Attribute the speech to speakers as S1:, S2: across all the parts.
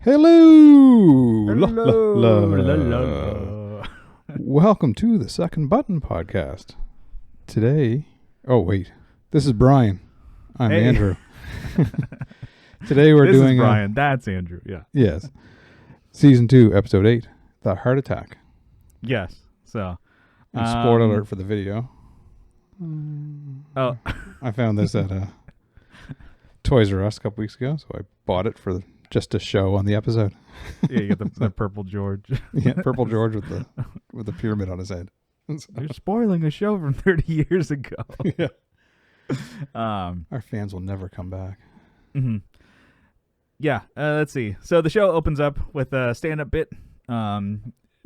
S1: Hello! La, la,
S2: Hello.
S1: la.
S2: La, la, la.
S1: Welcome to the Second Button podcast. Today, this is Brian. I'm
S2: Hey.
S1: Andrew. Today we're
S2: This
S1: doing
S2: is Brian. That's Andrew. Yeah.
S1: yes, season 2, episode 8, the heart attack.
S2: Yes. So.
S1: And spoiler alert for the video.
S2: Oh.
S1: I found this at Toys R Us a couple weeks ago, so I bought it for just to show on the episode.
S2: Yeah, you got the purple George.
S1: Yeah, Purple George with the pyramid on his head.
S2: You're spoiling a show from 30 years ago.
S1: Yeah.
S2: Our
S1: fans will never come back.
S2: Mm-hmm. Yeah. Let's see. So the show opens up with a stand-up bit.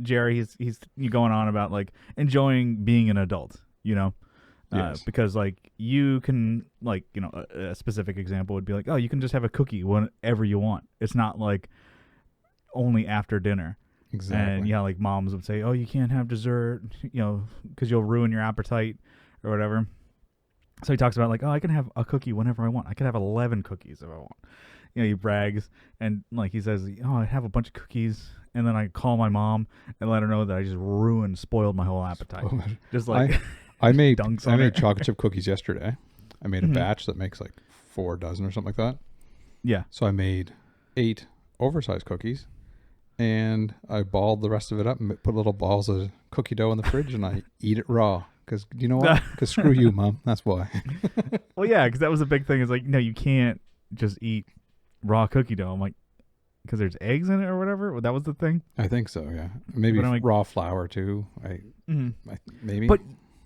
S2: Jerry, he's going on about like enjoying being an adult. You know.
S1: Yes.
S2: Because like you can like a specific example would be like, oh, you can just have a cookie whenever you want. It's not like only after dinner.
S1: Exactly.
S2: And like moms would say, oh, you can't have dessert, because you'll ruin your appetite or whatever. So he talks about like, oh, I can have a cookie whenever I want. I could have 11 cookies if I want. He brags and like he says, oh, I have a bunch of cookies, and then I call my mom and let her know that I just spoiled my whole appetite. Just like.
S1: I made
S2: chocolate
S1: chip cookies yesterday. I made a batch that makes like 4 dozen or something like that.
S2: Yeah.
S1: So I made 8 oversized cookies, and I balled the rest of it up and put little balls of cookie dough in the fridge, and I eat it raw. Because you know what? Because screw you, Mom. That's why.
S2: Well, yeah, because that was a big thing. Is like, no, you can't just eat raw cookie dough. I'm like, because there's eggs in it or whatever. That was the thing.
S1: I think so. Yeah. Maybe like, raw flour too. Maybe.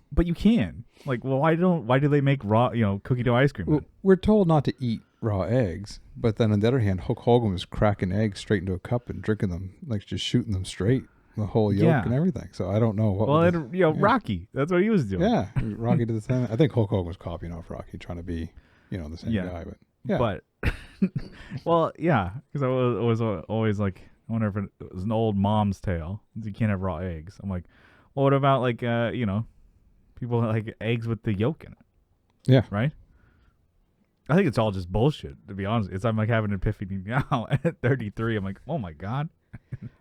S2: But you can. Like, well, why do they make raw, cookie dough ice cream?
S1: Well, we're told not to eat raw eggs, but then on the other hand, Hulk Hogan was cracking eggs straight into a cup and drinking them, like just shooting them straight, the whole yolk and everything. So I don't know what.
S2: Well, Rocky, that's what he was doing.
S1: Yeah, Rocky did the same. I think Hulk Hogan was copying off Rocky, trying to be, the same guy. But yeah.
S2: But, well, yeah, because I was always like, I wonder if it was an old mom's tale. You can't have raw eggs. I'm like, well, what about like, people like eggs with the yolk in it.
S1: Yeah.
S2: Right? I think it's all just bullshit, to be honest. I'm like having an epiphany now at 33. I'm like, oh my God.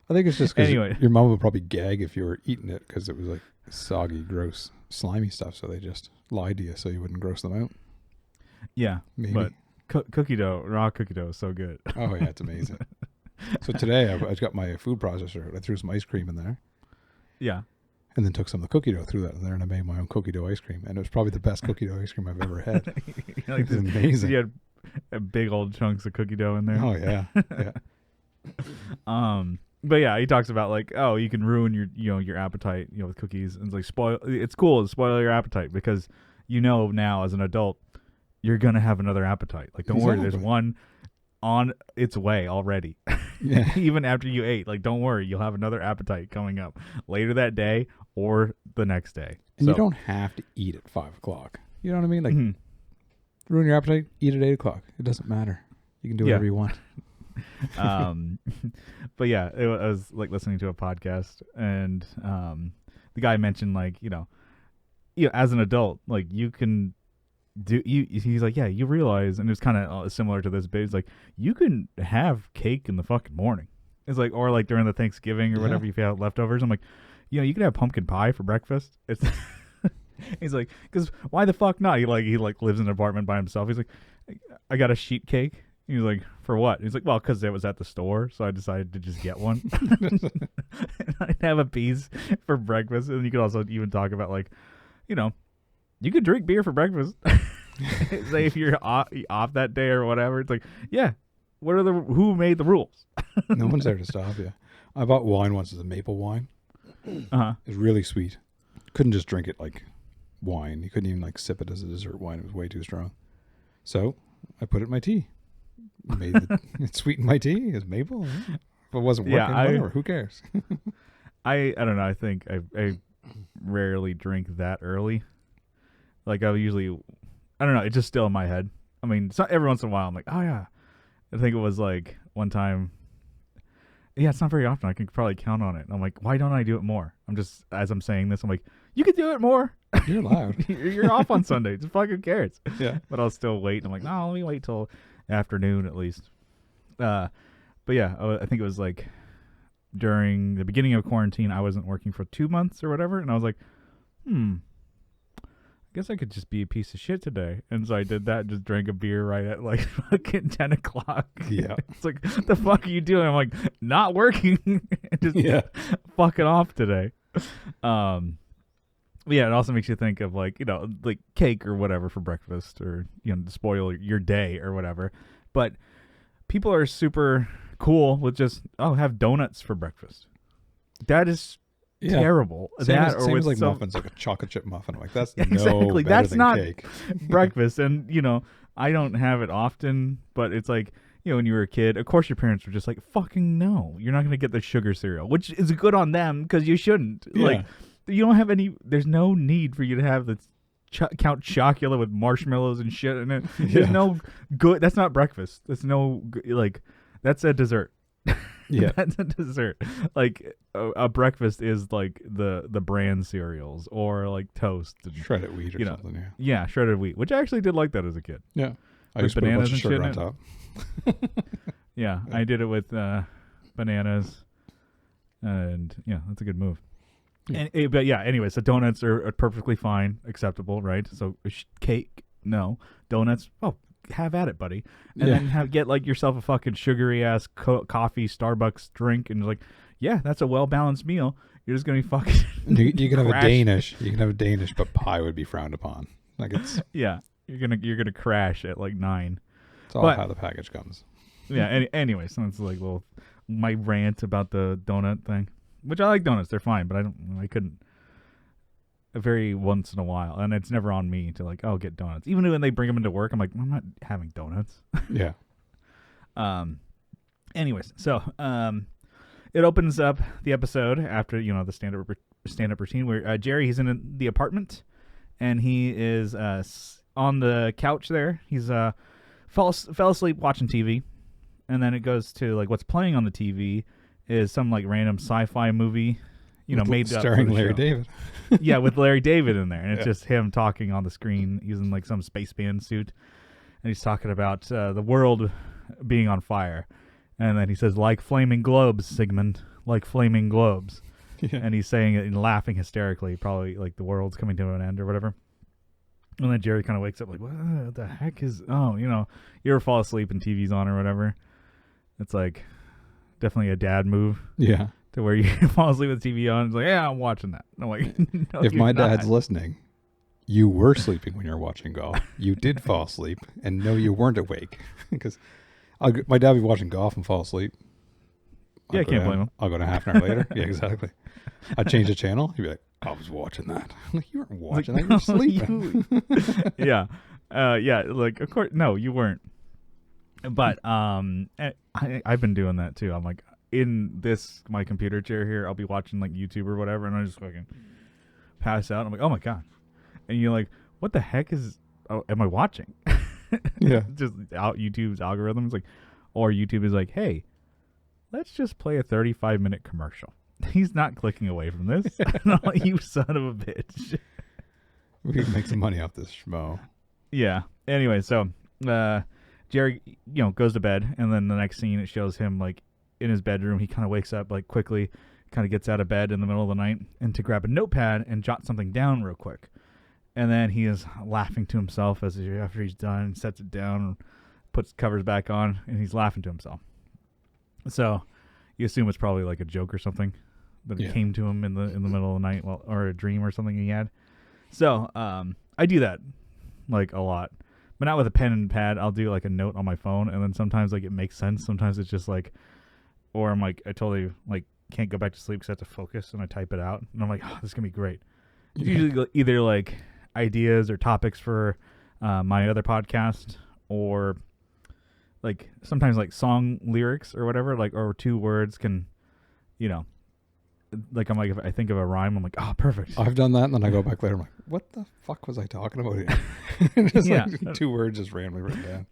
S1: I think it's just because your mom would probably gag if you were eating it because it was like soggy, gross, slimy stuff. So they just lied to you so you wouldn't gross them out.
S2: Yeah.
S1: Maybe.
S2: But raw cookie dough is so good.
S1: Oh, yeah. It's amazing. So today I got my food processor. I threw some ice cream in there.
S2: Yeah.
S1: And then took some of the cookie dough, threw that in there, and I made my own cookie dough ice cream. And it was probably the best cookie dough ice cream I've ever had.
S2: Like,
S1: it was amazing.
S2: You had big old chunks of cookie dough in there.
S1: Oh, yeah. Yeah.
S2: But yeah, he talks about like, oh, you can ruin your appetite, with cookies. And it's like it's cool to spoil your appetite because now as an adult, you're going to have another appetite. Like, don't worry, there's one on its way already.
S1: Yeah.
S2: Even after you ate, like, don't worry, you'll have another appetite coming up later that day or the next day.
S1: And you don't have to eat at 5 o'clock. You know what I mean? Like, ruin your appetite, eat at 8 o'clock. It doesn't matter. You can do whatever you want.
S2: But yeah, I was like listening to a podcast, and the guy mentioned like, as an adult, like you can he's like, yeah, you realize, and it's kind of similar to this bit. It's like, you can have cake in the fucking morning. It's like, or like during the Thanksgiving or whatever, if you have leftovers. I'm like, you can have pumpkin pie for breakfast. It's he's like, because why the fuck not? He lives in an apartment by himself. He's like, I got a sheet cake. He's like, for what? He's like, well, because it was at the store, so I decided to just get one. And I'd have a piece for breakfast, and you could also even talk about like, you could drink beer for breakfast. Say if you're off that day or whatever, it's like, yeah, who made the rules?
S1: No one's there to stop you. I bought wine once as a maple wine.
S2: Uh-huh.
S1: It was really sweet. Couldn't just drink it like wine. You couldn't even like sip it as a dessert wine. It was way too strong. So I put it in my tea. It sweetened my tea. It's maple. If it wasn't working, whatever. Who cares?
S2: I don't know. I think I rarely drink that early. Like I usually, I don't know. It's just still in my head. I mean, every once in a while, I'm like, oh yeah. I think it was like one time. Yeah, it's not very often. I can probably count on it. And I'm like, why don't I do it more? As I'm saying this, I'm like, you could do it more.
S1: You're allowed.
S2: You're off on Sunday. Just fucking cares.
S1: Yeah.
S2: But I'll still wait. I'm like, no, let me wait till afternoon at least. But yeah, I think it was like during the beginning of quarantine, I wasn't working for 2 months or whatever, and I was like, I guess I could just be a piece of shit today. And so I did that, just drank a beer right at like fucking 10 o'clock.
S1: Yeah.
S2: It's like, what the fuck are you doing? I'm like, not working. Just fucking off today. Yeah, it also makes you think of like, like cake or whatever for breakfast, or, to spoil your day or whatever. But people are super cool with just, have donuts for breakfast. That is terrible.
S1: Same as like muffins, like a chocolate chip muffin. I'm like, that's
S2: exactly.
S1: no better
S2: That's
S1: than
S2: not
S1: cake.
S2: breakfast. And, I don't have it often, but it's like, when you were a kid, of course your parents were just like, fucking no, you're not going to get the sugar cereal, which is good on them because you shouldn't.
S1: Yeah.
S2: Like, you don't have any, there's no need for you to have the Count Chocula with marshmallows and shit in it. There's no good, that's not breakfast. That's no, like, that's a dessert.
S1: Yeah.
S2: That's a dessert. Like, a breakfast is like the bran cereals or like toast. And,
S1: shredded wheat or something, yeah.
S2: Yeah, shredded wheat, which I actually did like that as a kid.
S1: Yeah. I
S2: With
S1: used to put a bunch
S2: bananas
S1: of
S2: and
S1: sugar
S2: shit
S1: on
S2: in it.
S1: top.
S2: Yeah, I did it with bananas, and yeah, that's a good move.
S1: Yeah.
S2: But yeah, anyway, so donuts are perfectly fine, acceptable, right? So cake, no. Donuts, have at it, buddy. And then get like yourself a fucking sugary ass coffee Starbucks drink, and like, yeah, that's a well balanced meal. You're just gonna be fucking.
S1: You can have a Danish. You can have a Danish, but pie would be frowned upon. Like it's.
S2: Yeah, you're gonna crash at like 9.
S1: It's all how the package comes.
S2: Yeah. Anyway, so it's like my rant about the donut thing, which I like donuts. They're fine, but I couldn't. Very once in a while, and it's never on me to like, get donuts. Even when they bring them into work, I'm like, I'm not having donuts.
S1: Yeah.
S2: Anyways, so it opens up the episode after the stand up routine where Jerry, he's in the apartment, and he is on the couch there. He's fell asleep watching TV, and then it goes to like what's playing on the TV is some like random sci-fi movie. Made up
S1: starring Larry David.
S2: Yeah, with Larry David in there, and it's just him talking on the screen using like some spaceman suit, and he's talking about the world being on fire, and then he says, "Like flaming globes, Sigmund, like flaming globes," and he's saying it and laughing hysterically, probably like the world's coming to an end or whatever. And then Jerry kind of wakes up like, "What the heck is? You ever fall asleep and TV's on or whatever? It's like definitely a dad move."
S1: Yeah.
S2: To where you fall asleep with the TV on. It's like, yeah, I'm watching that. I'm like, no,
S1: if my
S2: not.
S1: dad's listening, you were sleeping when you were watching golf. You did fall asleep, and no, you weren't awake. Because my dad would be watching golf and fall asleep.
S2: I can't blame him.
S1: I'll go to half an hour later. Yeah, exactly. I'd change the channel. He'd be like, I was watching that. I'm like, you weren't watching that. You were sleeping.
S2: Yeah. Yeah, like, of course, no, you weren't. But I've been doing that, too. I'm like, in my computer chair here, I'll be watching like YouTube or whatever, and I just fucking pass out. I'm like, oh my god, and you're like, what the heck am I watching?
S1: Yeah,
S2: just YouTube's algorithms, like, or YouTube is like, hey, let's just play a 35-minute commercial. He's not clicking away from this. No, you son of a bitch.
S1: We can make some money off this schmo.
S2: Yeah. Anyway, so Jerry, goes to bed, and then the next scene it shows him like in his bedroom. He kind of wakes up like quickly, kind of gets out of bed in the middle of the night and to grab a notepad and jot something down real quick. And then he is laughing to himself after he's done, sets it down, puts covers back on, and he's laughing to himself. So you assume it's probably like a joke or something that came to him in the middle of the night, or a dream or something he had. So I do that like a lot, but not with a pen and pad. I'll do like a note on my phone, and then sometimes like it makes sense. Sometimes it's just like, or I'm like, I totally like can't go back to sleep because I have to focus, and I type it out, and I'm like, this is gonna be great. It's usually either like ideas or topics for my other podcast, or like sometimes like song lyrics or whatever, like, or 2 words can, like I'm like, if I think of a rhyme, I'm like, oh, perfect.
S1: I've done that, and then I go back later. I'm like, what the fuck was I talking about here? Just like 2 words just randomly written down.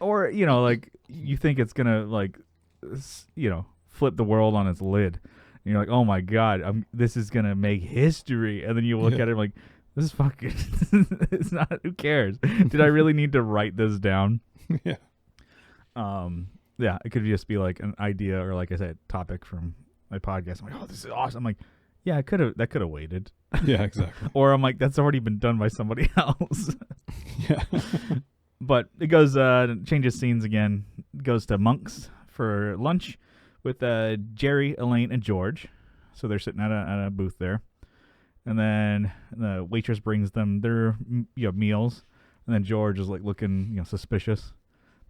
S2: Or like you think it's gonna like, flip the world on its lid, and you're like, oh my god, this is gonna make history, and then you look at it like, this is fucking it's not, who cares? Did I really need to write this down?
S1: Yeah.
S2: Yeah, it could just be like an idea or like I said, topic from my podcast. I'm like, oh, this is awesome. I'm like, yeah, that could have waited.
S1: Yeah, exactly.
S2: Or I'm like, that's already been done by somebody else.
S1: Yeah.
S2: But it goes, changes scenes again. Goes to Monk's for lunch with Jerry, Elaine, and George. So they're sitting at a booth there. And then the waitress brings them their meals. And then George is like looking suspicious.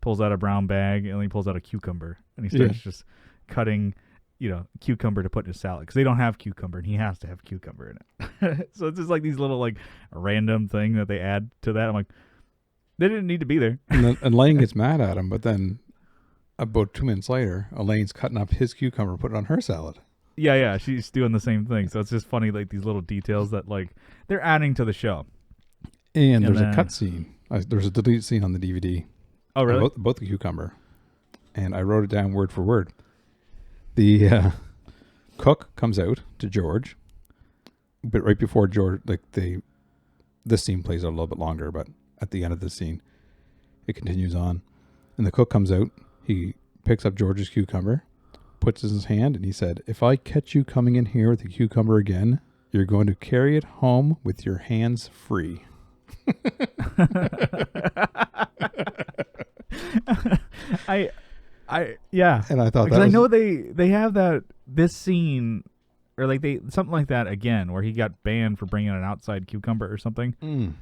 S2: Pulls out a brown bag and then he pulls out a cucumber. And he starts just cutting cucumber to put in his salad because they don't have cucumber and he has to have cucumber in it. So it's just like these little like random thing that they add to that. I'm like, they didn't need to be there.
S1: And then Elaine gets mad at him, but then about 2 minutes later, Elaine's cutting up his cucumber, putting it on her salad.
S2: Yeah, she's doing the same thing. So it's just funny, like these little details that like they're adding to the show.
S1: And there's a cut scene. There's a deleted scene on the DVD.
S2: Oh, really?
S1: Both the cucumber, and I wrote it down word for word. The cook comes out to George, but right before George, this scene plays out a little bit longer, but at the end of the scene, it continues on. And the cook comes out, he picks up George's cucumber, puts it in his hand, and he said, "If I catch you coming in here with a cucumber again, you're going to carry it home with your hands free."
S2: Yeah.
S1: And I thought
S2: because I know they have this scene or like something like that again where he got banned for bringing an outside cucumber or something. It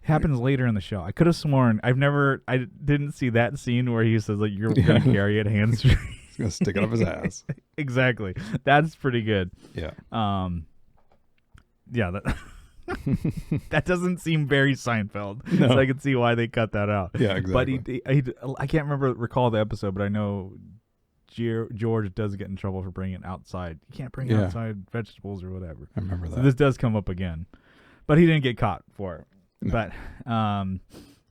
S2: happens later in the show. I could have sworn I didn't see that scene where he says like you're gonna carry it hands free.
S1: He's gonna stick it up his ass.
S2: Exactly. That's pretty good.
S1: Yeah.
S2: Yeah. That doesn't seem very Seinfeld.
S1: No.
S2: So I can see why they cut that out.
S1: Yeah, exactly.
S2: But I can't recall the episode, but I know George does get in trouble for bringing it outside. You can't bring outside vegetables or whatever.
S1: I remember that.
S2: So this does come up again, but he didn't get caught for it.
S1: No.
S2: But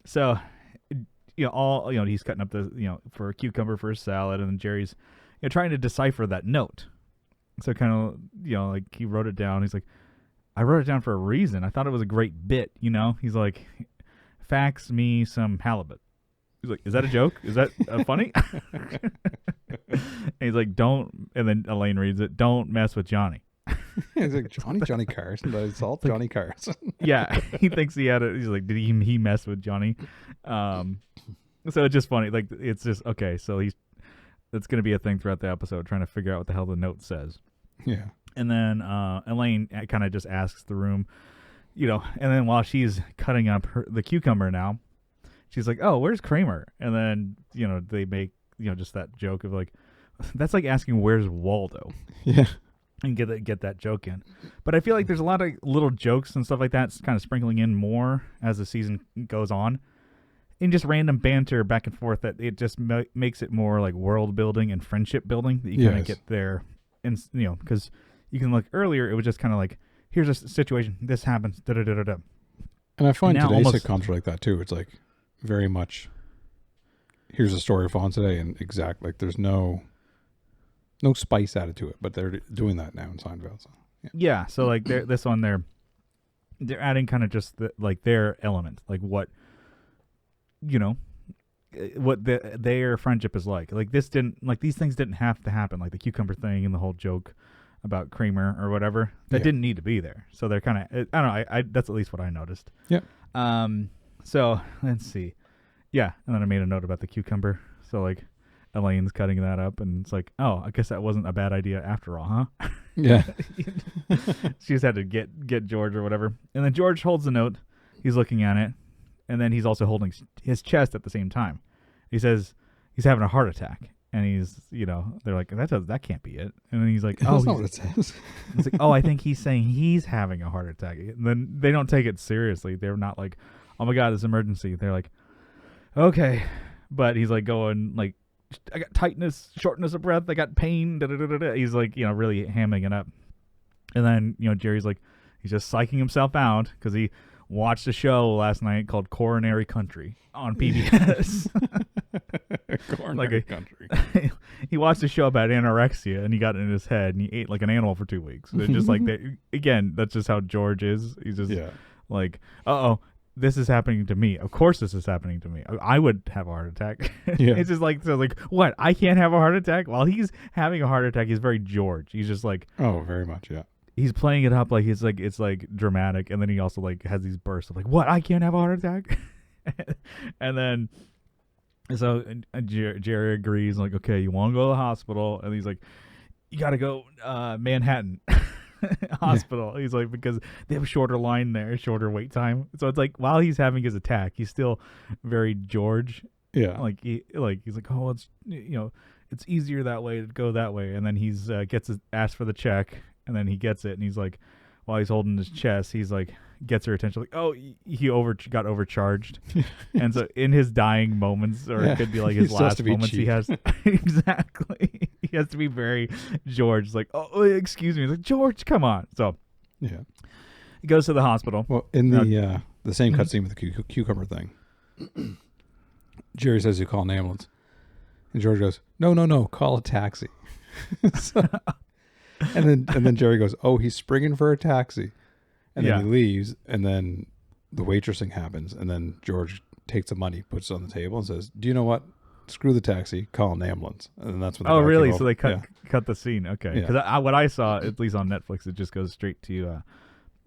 S2: so he's cutting up the for a cucumber for his salad, and then Jerry's trying to decipher that note. So kind of like he wrote it down. He's like, I wrote it down for a reason. I thought it was a great bit, He's like, fax me some halibut. He's like, is that a joke? Is that funny? And he's like, don't. And then Elaine reads it. Don't mess with Johnny.
S1: He's like, Johnny Carson. It's all Johnny Carson.
S2: Yeah, he thinks he had it. He's like, did he mess with Johnny? So it's just funny. Like, it's just okay. So it's gonna be a thing throughout the episode, trying to figure out what the hell the note says.
S1: Yeah.
S2: And then Elaine kind of just asks the room, and then while she's cutting up the cucumber now, she's like, oh, where's Kramer? And then, they make, just that joke of like, that's like asking where's Waldo?
S1: Yeah.
S2: And get that joke in. But I feel like there's a lot of little jokes and stuff like that kind of sprinkling in more as the season goes on. And just random banter back and forth that it just makes it more like world building and friendship building that you kind of get there. And, because you can look earlier, it was just kind of like, here's a situation, this happens, da-da-da-da-da.
S1: And I find
S2: now
S1: today's
S2: almost,
S1: sitcoms are like that too. It's like very much, here's a story on today, and like there's no spice added to it, but they're doing that now in Seinfeld. So,
S2: yeah, so like this one, they're adding kind of just their element, like what their friendship is like. Like this didn't, like these things didn't have to happen, like the cucumber thing and the whole joke about Kramer or whatever. That didn't need to be there. So they're kind of, I don't know, I that's at least what I noticed.
S1: Yeah.
S2: So let's see. Yeah, and then I made a note about the cucumber. So like Elaine's cutting that up, and it's like, oh, I guess that wasn't a bad idea after all, huh?
S1: Yeah.
S2: She just had to get George or whatever. And then George holds the note. He's looking at it. And then he's also holding his chest at the same time. He says he's having a heart attack. And he's, they're like, that can't be it. And then he's like, oh,
S1: that's not what it says.
S2: It's like, oh, I think he's saying he's having a heart attack. And then they don't take it seriously. They're not like, oh my God, it's an emergency. They're like, okay. But he's like going like, I got tightness, shortness of breath. I got pain. Da, da, da, da, da. He's like, really hamming it up. And then, Jerry's like, he's just psyching himself out because he watched a show last night called Coronary Country on PBS.
S1: Coronary Country.
S2: He watched a show about anorexia, and he got it in his head, and he ate like an animal for 2 weeks. It's just like that. Again, that's just how George is. He's just like, uh-oh, this is happening to me. Of course this is happening to me. I would have a heart attack.
S1: Yeah.
S2: It's just like, so like, what? I can't have a heart attack? While he's having a heart attack, he's very George. He's just like,
S1: Oh, very much. Yeah.
S2: he's playing it up like it's like dramatic, and then he also like has these bursts of like, what? I can't have a heart attack? And then so Jerry agrees, like, okay, you want to go to the hospital? And he's like, you got to go Manhattan hospital. He's like, because they have a shorter line there, shorter wait time. So it's like while he's having his attack, he's still very George.
S1: Yeah.
S2: Like he's like, oh, it's it's easier that way to go that way. And then he's asked for the check, and then he gets it, and he's like, while he's holding his chest, he's like, gets her attention, like, oh, he got overcharged. And so in his dying moments, or it could be like his last moments, he has exactly, he has to be very George. It's like, oh, excuse me. He's like, George, come on. So
S1: Yeah.
S2: he goes to the hospital.
S1: Well, in the same cutscene with the cucumber thing, Jerry says you call an ambulance, and George goes, no, call a taxi. So, and then Jerry goes, oh, he's springing for a taxi, and then he leaves, and then the waitressing happens, and then George takes the money, puts it on the table, and says, do you know what? Screw the taxi, call an ambulance. And that's when the
S2: Oh,
S1: guy
S2: really?
S1: came
S2: So
S1: over.
S2: they cut the scene. Okay. Because what I saw, at least on Netflix, it just goes straight to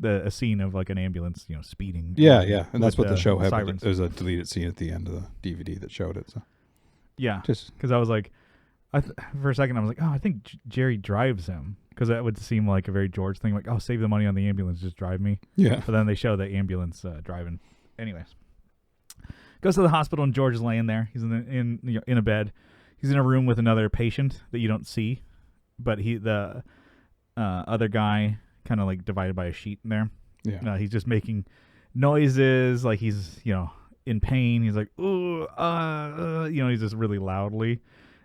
S2: a scene of like an ambulance, speeding.
S1: Yeah. And that's
S2: with
S1: what the show had.
S2: sirens.
S1: There's a deleted scene at the end of the DVD that showed it. So
S2: Yeah.
S1: just
S2: Because I was like, for a second, I was like, oh, I think Jerry drives him. Because that would seem like a very George thing. Like, oh, save the money on the ambulance, just drive me.
S1: yeah.
S2: But then they show the ambulance driving. Anyways. Goes to the hospital, and George is laying there. He's in a bed. He's in a room with another patient that you don't see. But the other guy kind of like divided by a sheet in there.
S1: Yeah.
S2: He's just making noises like he's, in pain. He's like, ooh, he's just really loudly.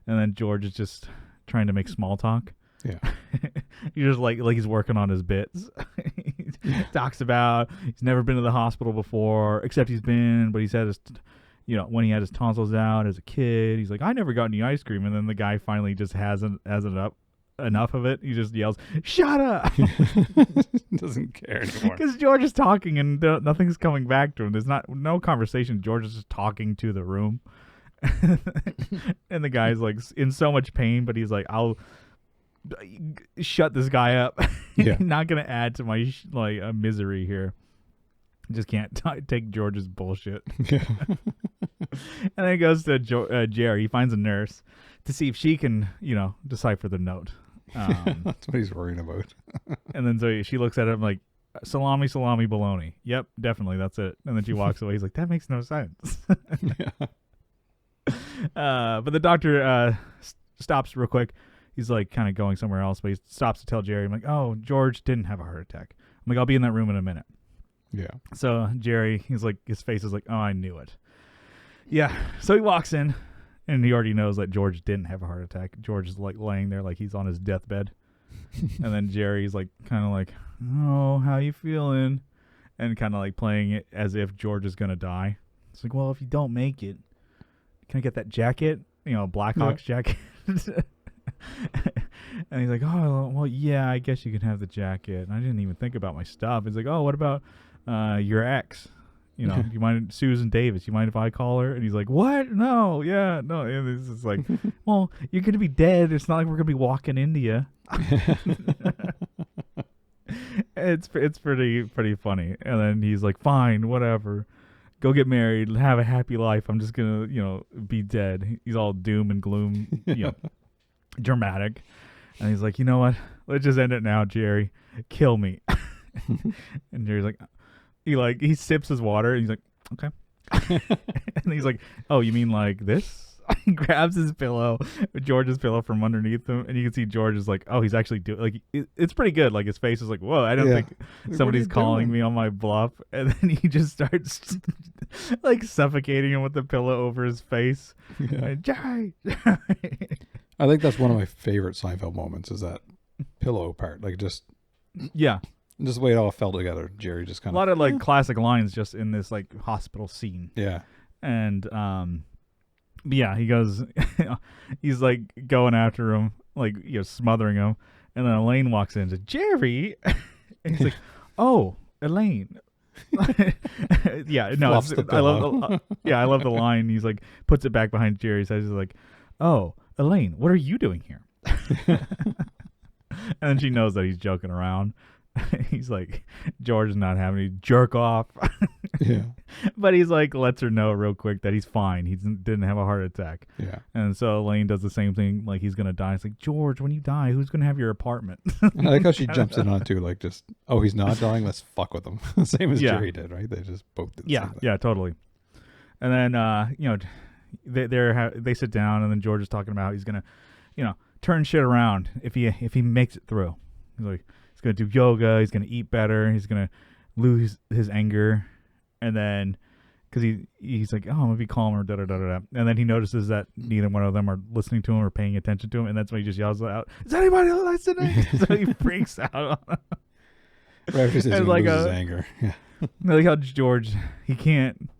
S2: And then George is just trying to make small talk.
S1: Yeah.
S2: He's just like he's working on his bits. He talks about he's never been to the hospital before, except he's been, but he's had his, when he had his tonsils out as a kid, he's like, I never got any ice cream. And then the guy finally just has enough of it. He just yells, shut up.
S1: Doesn't care anymore.
S2: Because George is talking and nothing's coming back to him. There's no conversation. George is just talking to the room. And the guy's like in so much pain, but he's like, I'll shut this guy up.
S1: Yeah.
S2: Not gonna add to my misery here. Just can't take George's bullshit.
S1: Yeah.
S2: And then he goes to Jerry. He finds a nurse to see if she can decipher the note.
S1: That's what he's worrying about.
S2: And then so she looks at him like, salami bologna. Yep, definitely, that's it. And then she walks away. He's like, that makes no sense.
S1: Yeah.
S2: But the doctor stops real quick. He's like kind of going somewhere else, but he stops to tell Jerry, I'm like, oh, George didn't have a heart attack. I'm like, I'll be in that room in a minute.
S1: Yeah.
S2: So Jerry, he's like, his face is like, oh, I knew it. Yeah. So he walks in, and he already knows that George didn't have a heart attack. George is like laying there like he's on his deathbed. And then Jerry's like kind of like, oh, how you feeling? And kind of like playing it as if George is going to die. It's like, well, if you don't make it, can I get that jacket? Blackhawks jacket. And he's like, oh, well, yeah, I guess you can have the jacket. And I didn't even think about my stuff. He's like, oh, what about your ex? Do you mind, Susan Davis? You mind if I call her? And he's like, what? No, yeah, no. And it's just like, well, you're going to be dead. It's not like we're going to be walking into you. It's pretty funny. And then he's like, fine, whatever. Go get married, have a happy life. I'm just going to, be dead. He's all doom and gloom, dramatic. And he's like, you know what? Let's just end it now, Jerry. Kill me. And Jerry's like, he sips his water and he's like, okay. And he's like, oh, you mean like this? He grabs his pillow, George's pillow from underneath him, and you can see George is like, oh, he's actually doing, like, it's pretty good. Like, his face is like, whoa, I don't think somebody's calling me on my bluff. And then he just starts like suffocating him with the pillow over his face.
S1: Yeah.
S2: Jerry.
S1: I think that's one of my favorite Seinfeld moments is that pillow part. Like just
S2: yeah,
S1: the way it all fell together. Jerry just kind
S2: of a lot of like classic lines just in this like hospital scene.
S1: Yeah.
S2: And yeah, he goes, he's like going after him, like, smothering him. And then Elaine walks in and says, Jerry. And he's like, oh, Elaine, Yeah, no,
S1: Fluffs the
S2: I love
S1: pillow.
S2: I love the line. He's like, puts it back behind Jerry's head. He's like, "Oh, Elaine, what are you doing here?" And then she knows that he's joking around. He's like, George is not having any jerk off.
S1: Yeah.
S2: But he's like, lets her know real quick that he's fine. He didn't have a heart attack.
S1: Yeah.
S2: And so Elaine does the same thing. Like, he's going to die. It's like, George, when you die, who's going to have your apartment?
S1: And I like how she jumps in on it too, like just, oh, he's not dying, let's fuck with him. Same as
S2: Yeah.
S1: Jerry did, right? They just both did the
S2: Yeah,
S1: same thing.
S2: yeah, totally. And then, they sit down, and then George is talking about how he's going to, turn shit around if he makes it through. He's like, he's going to do yoga, he's going to eat better, he's going to lose his anger. And then, because he's like, oh, I'm going to be calmer, da-da-da-da-da. And then he notices that neither one of them are listening to him or paying attention to him. And that's when he just yells out, is anybody listening? So he freaks out.
S1: Right after he says he
S2: like
S1: loses anger. Yeah.
S2: Like how George, he can't,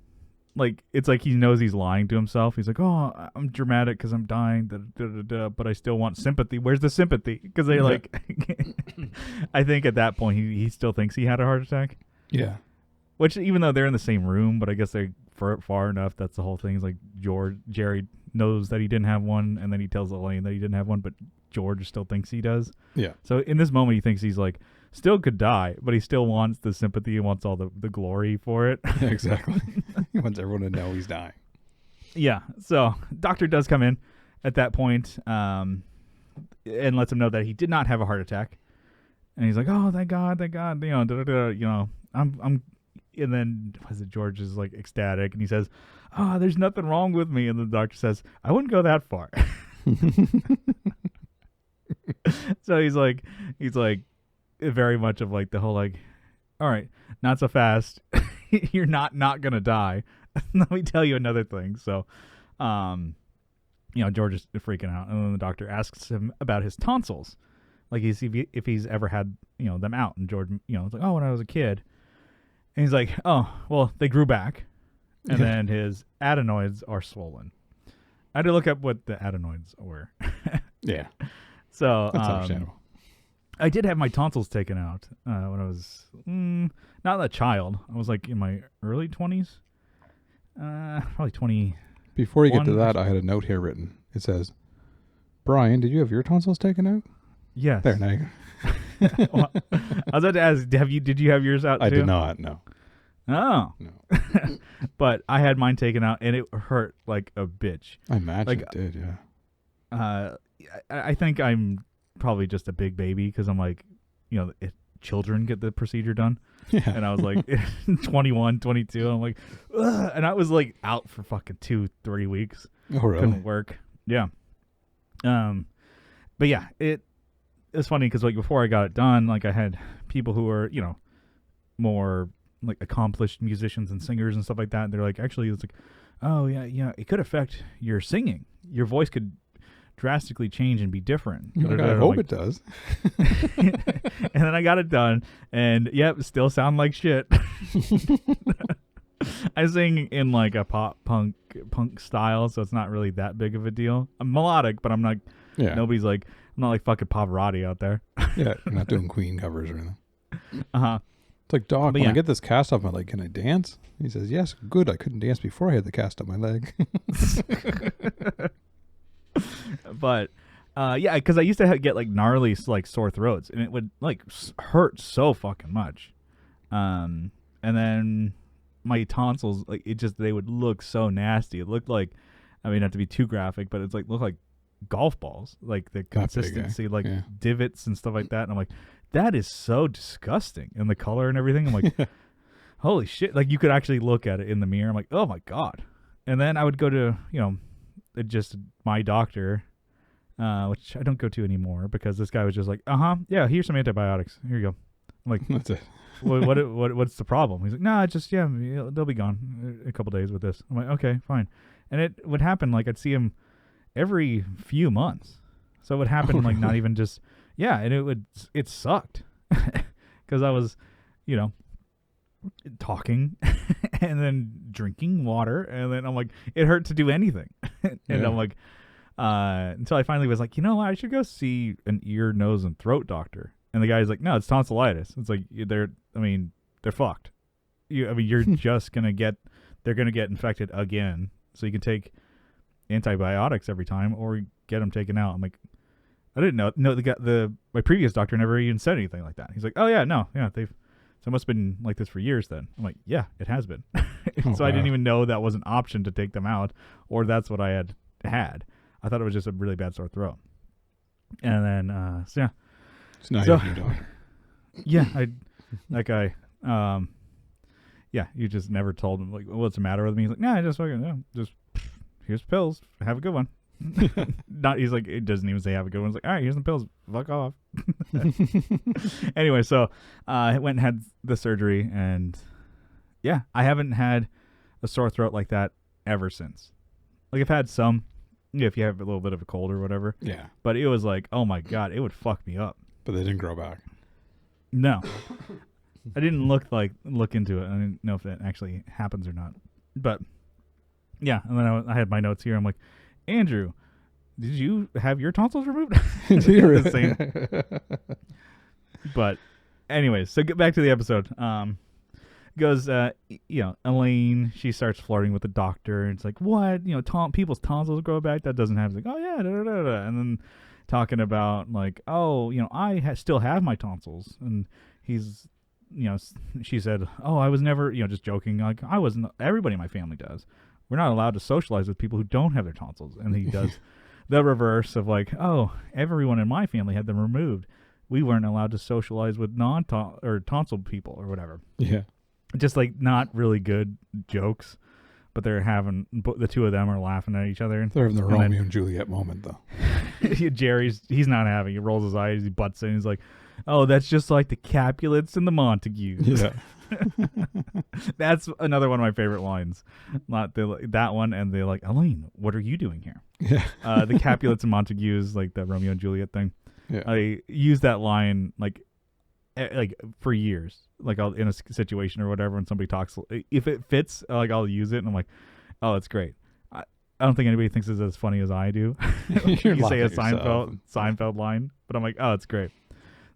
S2: like, it's like he knows he's lying to himself. He's like, oh, I'm dramatic because I'm dying, but I still want sympathy. Where's the sympathy? Because they like, I think at that point he still thinks he had a heart attack.
S1: Yeah.
S2: Which, even though they're in the same room, but I guess they far enough. That's the whole thing. It's like Jerry knows that he didn't have one, and then he tells Elaine that he didn't have one, but George still thinks he does.
S1: Yeah.
S2: So in this moment, he thinks he's like still could die, but he still wants the sympathy. He wants all the glory for it.
S1: Yeah, exactly. He wants everyone to know he's dying.
S2: Yeah. So doctor does come in at that point, and lets him know that he did not have a heart attack. And he's like, "Oh, thank God, I'm." And then George is like ecstatic, and he says, "Oh, there's nothing wrong with me." And the doctor says, "I wouldn't go that far." So he's like very much of like the whole like, all right, not so fast. You're not gonna die. Let me tell you another thing. So, George is freaking out, and then the doctor asks him about his tonsils, like if he's ever had them out. And George, it's like, oh, when I was a kid. And he's like, oh, well, they grew back, and then his adenoids are swollen. I had to look up what the adenoids were.
S1: Yeah.
S2: So
S1: That's understandable.
S2: I did have my tonsils taken out when I was not a child. I was like in my early 20s, probably 20.
S1: Before you get to that, I had a note here written. It says, Brian, did you have your tonsils taken out?
S2: Yes.
S1: There, now you go.
S2: Well, I was about to ask, did you have yours out too?
S1: I did not, no.
S2: Oh.
S1: No.
S2: But I had mine taken out, and it hurt like a bitch.
S1: I imagine
S2: Like,
S1: it did, yeah.
S2: I think I'm probably just a big baby because I'm like, children get the procedure done.
S1: Yeah.
S2: And I was like 21, 22. I'm like, ugh, and I was like out for fucking 2-3 weeks.
S1: Oh, really?
S2: Couldn't work. Yeah. But yeah, it's funny because like before I got it done, like I had people who were, more like accomplished musicians and singers and stuff like that. And they're like, actually, it's like, oh yeah, it could affect your singing. Your voice could drastically change and be different.
S1: I hope it does.
S2: And then I got it done, and still sound like shit. I sing in like a pop punk style, so it's not really that big of a deal. I'm melodic, but I'm not.
S1: Yeah.
S2: Nobody's like, I'm not like fucking Pavarotti out there.
S1: Yeah, you're not doing Queen covers or anything.
S2: Uh-huh.
S1: It's like, Doc,
S2: But
S1: when
S2: yeah.
S1: I get this cast off my leg, can I dance? He says, yes, good. I couldn't dance before I had the cast on my leg.
S2: But because I used to get like gnarly like sore throats, and it would like hurt so fucking much. And then my tonsils, like they would look so nasty. It looked like, I mean, not to be too graphic, but it's like look like golf balls, like the consistency,
S1: big,
S2: like
S1: yeah.
S2: divots and stuff like that. And I'm like, that is so disgusting, and the color and everything. I'm like, holy shit! Like you could actually look at it in the mirror. I'm like, oh my god. And then I would go to just my doctor, which I don't go to anymore because this guy was just like, yeah, here's some antibiotics. Here you go. I'm like,
S1: That's it.
S2: what's the problem? He's like, nah, just they'll be gone in a couple days with this. I'm like, okay, fine. And it would happen like I'd see him every few months, so it would happen like not even just and it sucked because I was talking and then drinking water, and then I'm like, it hurt to do anything. And I'm like, until I finally was like, I should go see an ear, nose, and throat doctor. And the guy's like, no, it's tonsillitis. It's like they're fucked. you're just gonna get they're gonna get infected again. So you can take antibiotics every time or get them taken out. I'm like, I didn't know. No, my previous doctor never even said anything like that. He's like, oh yeah, no, yeah, so it must have been like this for years then. I'm like, yeah, it has been. So I didn't even know that was an option to take them out, or that's what I had. I thought it was just a really bad sore throat. And then, so yeah.
S1: So now you have a new doctor.
S2: Yeah, that guy, yeah, you just never told him, like, what's the matter with me? He's like, nah, I just fucking, just, here's pills. Have a good one. He's like, it doesn't even say have a good one. He's like, all right, here's some pills. Fuck off. Anyway, so I went and had the surgery, and yeah, I haven't had a sore throat like that ever since. Like, I've had some, if you have a little bit of a cold or whatever.
S1: Yeah.
S2: But it was like, oh my God, it would fuck me up.
S1: But they didn't grow back.
S2: No. I didn't look into it. I didn't know if that actually happens or not. But yeah, and then I had my notes here. I'm like, Andrew, did you have your tonsils removed? The same. But anyways, so get back to the episode. Goes, Elaine, she starts flirting with the doctor, and it's like, what? People's tonsils grow back? That doesn't happen. It's like, oh yeah, da, da, da, da. And then talking about like, oh, I still have my tonsils, and he's, she said, oh, I was never, just joking, like, I wasn't. Everybody in my family does. We're not allowed to socialize with people who don't have their tonsils. And he does the reverse of like, oh, everyone in my family had them removed. We weren't allowed to socialize with tonsil people or whatever.
S1: Yeah.
S2: Just like not really good jokes, but they're having, the two of them are laughing at each other.
S1: They're having the Romeo and Juliet moment, though.
S2: He's not having. He rolls his eyes, he butts in. He's like, oh, that's just like the Capulets and the Montagues.
S1: Yeah.
S2: That's another one of my favorite lines. Not that one, and they're like, Elaine, what are you doing here?
S1: Yeah.
S2: The Capulets and Montagues, like the Romeo and Juliet thing.
S1: Yeah.
S2: I use that line like for years, like I'll in a situation or whatever, when somebody talks, if it fits, like I'll use it, and I'm like, oh, it's great. I don't think anybody thinks it's as funny as I do. You say a Seinfeld line, but I'm like, oh, it's great.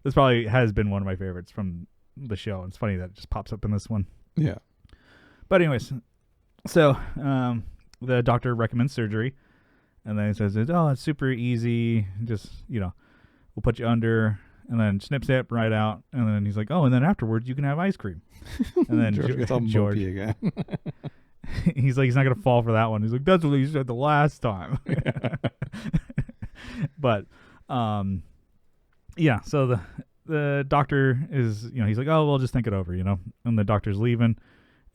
S2: This probably has been one of my favorites from the show. It's funny that it just pops up in this one.
S1: Yeah.
S2: But anyways, so the doctor recommends surgery, and then he says, oh, it's super easy. Just, we'll put you under, and then snip right out. And then he's like, oh, and then afterwards you can have ice cream. And then
S1: George gets all mopey again.
S2: He's like, he's not going to fall for that one. He's like, that's what you said the last time. But, yeah, so the doctor is, he's like, oh, well, just think it over, and the doctor's leaving,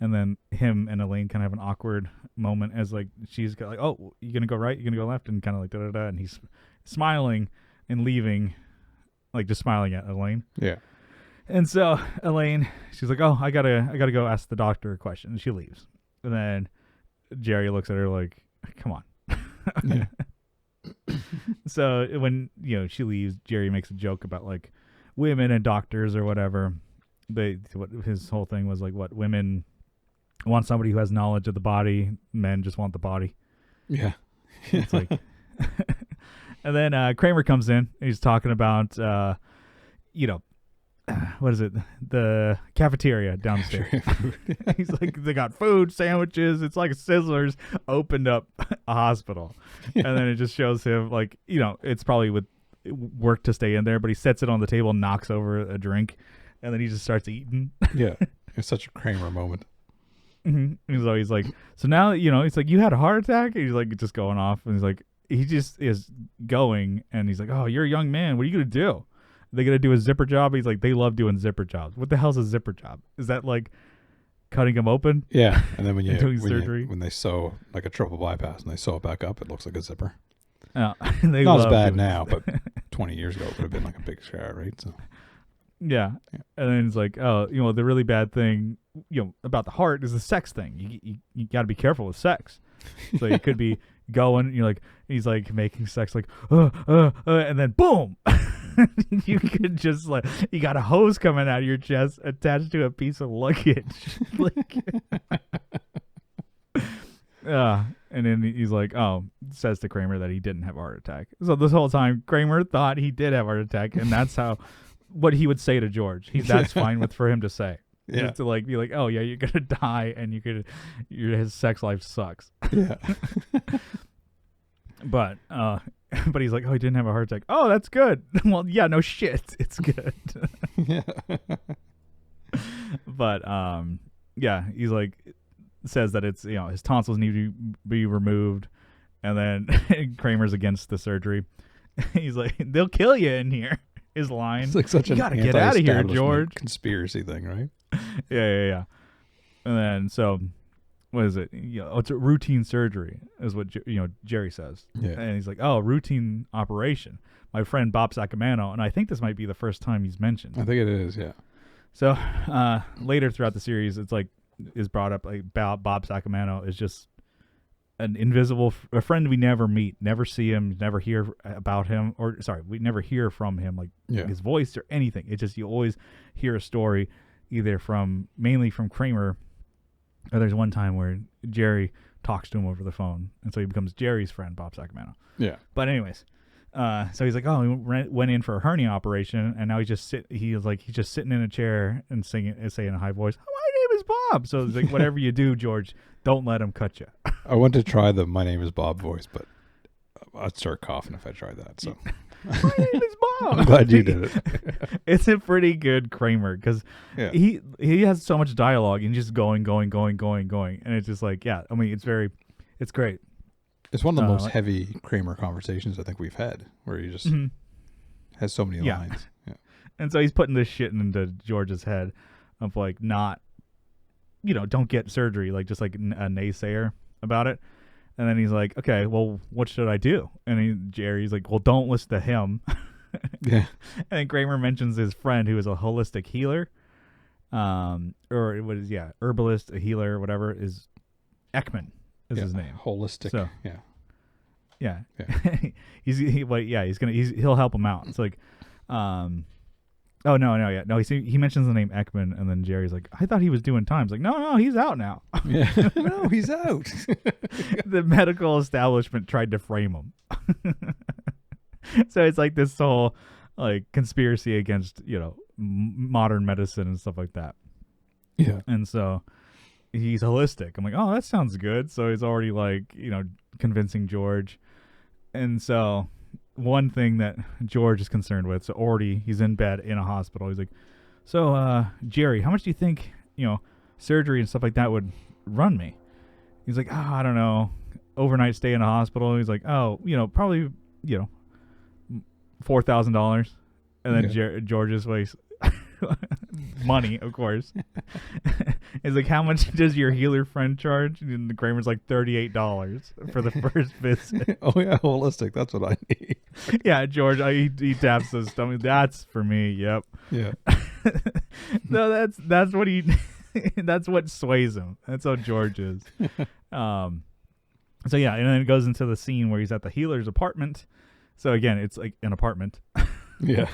S2: and then him and Elaine kind of have an awkward moment as like, she's like, oh, you gonna go right, you gonna go left, and kind of like da da da, and he's smiling and leaving, like just smiling at Elaine.
S1: Yeah.
S2: And so Elaine, she's like, oh, I gotta go ask the doctor a question, and she leaves. And then Jerry looks at her like, come on.
S1: Yeah.
S2: So when she leaves, Jerry makes a joke about like women and doctors or whatever. What his whole thing was like, what women want somebody who has knowledge of the body, men just want the body.
S1: Yeah.
S2: It's like, and then Kramer comes in. And he's talking about what is it? The cafeteria downstairs. He's like, they got food, sandwiches. It's like Sizzlers opened up a hospital. Yeah. And then it just shows him like, it's probably with work to stay in there, but he sets it on the table, knocks over a drink, and then he just starts eating.
S1: Yeah. It's such a Kramer moment.
S2: Mm-hmm. So he's like, so now, he's like, you had a heart attack? And he's like, just going off. And he's like, he just is going. And he's like, oh, you're a young man. What are you going to do? They gonna do a zipper job? He's like, they love doing zipper jobs. What the hell's a zipper job? Is that like cutting them open?
S1: Yeah. And then when they sew like a triple bypass and they sew it back up, it looks like a zipper.
S2: Yeah.
S1: Not as bad now, but 20 years ago it would have been like a big scar, right? So
S2: yeah. And then it's like, oh, the really bad thing, about the heart is the sex thing. You got to be careful with sex. So you could be going, he's like making sex like, and then boom. You could just like, you got a hose coming out of your chest attached to a piece of luggage. And then he's like, oh, says to Kramer that he didn't have a heart attack. So this whole time Kramer thought he did have a heart attack, and that's what he would say to George. That's fine for him to say.
S1: Yeah.
S2: Just to like be like, oh yeah, you're gonna die, and his sex life sucks.
S1: Yeah.
S2: But but he's like, oh, he didn't have a heart attack. Oh, that's good. Well, yeah, no shit, it's good.
S1: Yeah.
S2: But yeah, he's like, says that it's, his tonsils need to be removed, and then Kramer's against the surgery. He's like, they'll kill you in here. His line.
S1: It's like such
S2: You
S1: an
S2: gotta get out of here,
S1: anti-establishment
S2: George.
S1: conspiracy thing, right?
S2: Yeah. And then so, what is it? It's a routine surgery, is what Jerry says.
S1: Yeah.
S2: And he's like, oh, routine operation. My friend Bob Sacamano, and I think this might be the first time he's mentioned.
S1: I think it is, yeah.
S2: So later throughout the series, it's like is brought up like Bob Sacamano is just an invisible a friend we never meet, never see him, never hear about him, or sorry, we never hear from him, like his voice or anything. It's just you always hear a story either mainly from Kramer, or there's one time where Jerry talks to him over the phone, and so he becomes Jerry's friend, Bob Sacamano.
S1: Yeah.
S2: But anyways, so he's like, oh, he went in for a hernia operation, and now he's just sitting in a chair and saying in a high voice, oh, my name is Bob. So it's like, whatever you do, George, don't let him cut you.
S1: I want to try the "My name is Bob" voice, but I'd start coughing if I tried that. So
S2: my name is Bob.
S1: I'm glad you did it.
S2: It's a pretty good Kramer because he has so much dialogue and just going, and it's just like, yeah, I mean, it's great.
S1: It's one of the most heavy Kramer conversations I think we've had, where he just has so many lines. Yeah.
S2: And so he's putting this shit into George's head of like, not, don't get surgery, like just like a naysayer about it. And then he's like, okay, well, what should I do? And Jerry's like, well, don't listen to him.
S1: Yeah.
S2: And Kramer mentions his friend who is a holistic healer, or what is herbalist, a healer, whatever, is Ekman is his name.
S1: Holistic.
S2: So,
S1: yeah.
S2: He'll help him out. It's like, he mentions the name Ekman, and then Jerry's like, I thought he was doing time. It's like, no, he's out now.
S1: Yeah. No, he's out.
S2: The medical establishment tried to frame him. So it's like this whole like conspiracy against modern medicine and stuff like that.
S1: Yeah.
S2: And so he's holistic. I'm like, oh, that sounds good. So he's already like convincing George. And so one thing that George is concerned with, so already he's in bed in a hospital. He's like, so Jerry, how much do you think surgery and stuff like that would run me? He's like, oh, I don't know, overnight stay in a hospital. He's like, oh, probably $4,000. And then George's face, money, of course. He's like, how much does your healer friend charge? And the Kramer's like $38 for the first visit.
S1: Oh yeah, holistic. That's what I need.
S2: Yeah, George, he taps his stomach. That's for me. Yep.
S1: Yeah.
S2: No, that's what he. That's what sways him. That's how George is. So yeah, and then it goes into the scene where he's at the healer's apartment. So again, it's like an apartment.
S1: Yeah.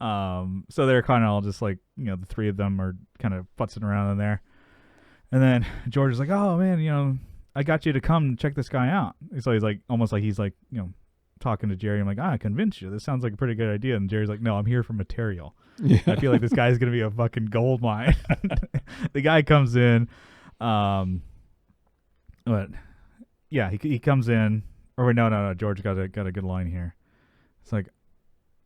S2: So they're kind of all just like, the three of them are kind of futzing around in there. And then George is like, oh man, I got you to come check this guy out. So he's like, almost like he's like, talking to Jerry. I'm like, I convinced you. This sounds like a pretty good idea. And Jerry's like, no, I'm here for material.
S1: Yeah.
S2: I feel like this guy's going to be a fucking gold mine. The guy comes in, but yeah, he comes in, or wait, no, George got a good line here. It's like,